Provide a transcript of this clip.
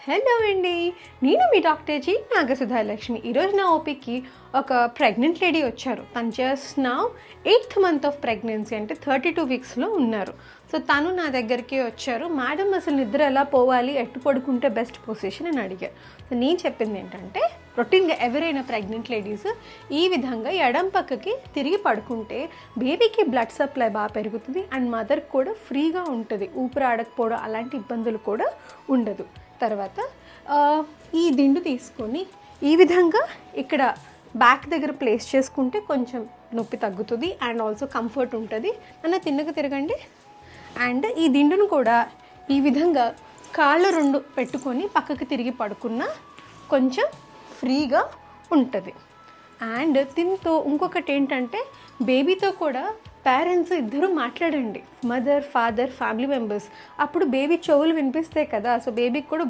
Hello అండి, నేను మీ doctor G నాగసుధాలక్ష్మి. ఈరోజు నా ఓపీకి ఒక ప్రెగ్నెంట్ లేడీ వచ్చారు. తను జస్ట్ నా 8th మంత్ ఆఫ్ ప్రెగ్నెన్సీ, అంటే 32 వీక్స్లో ఉన్నారు. సో తను నా దగ్గరికి వచ్చారు. మేడం అసలు నిద్ర ఎలా పోవాలి, ఎట్టు పడుకుంటే బెస్ట్ పొజిషన్ అని అడిగారు. సో నేను చెప్పింది ఏంటంటే, రొటీన్గా ఎవరైనా ప్రెగ్నెంట్ లేడీస్ ఈ విధంగా ఎడం పక్కకి తిరిగి పడుకుంటే బేబీకి బ్లడ్ సప్లై బాగా పెరుగుతుంది అండ్ మదర్కి కూడా ఫ్రీగా ఉంటుంది. ఊపిరి ఆడకపోవడం అలాంటి ఇబ్బందులు కూడా ఉండదు. తర్వాత ఈ దిండు తీసుకొని ఈ విధంగా ఇక్కడ బ్యాక్ దగ్గర ప్లేస్ చేసుకుంటే కొంచెం నొప్పి తగ్గుతుంది అండ్ ఆల్సో కంఫర్ట్ ఉంటుంది. అన్న తిన్నగా తిరగండి. అండ్ ఈ దిండును కూడా ఈ విధంగా కాళ్ళు 2 పెట్టుకొని పక్కకి తిరిగి పడుకున్న కొంచెం ఫ్రీగా ఉంటుంది. అండ్ దీంతో ఇంకొకటి ఏంటంటే, బేబీతో కూడా పేరెంట్స్ ఇద్దరు మాట్లాడండి, మదర్ ఫాదర్ ఫ్యామిలీ మెంబర్స్. అప్పుడు బేబీ చెవులు వినిపిస్తాయి కదా, సో బేబీకి కూడా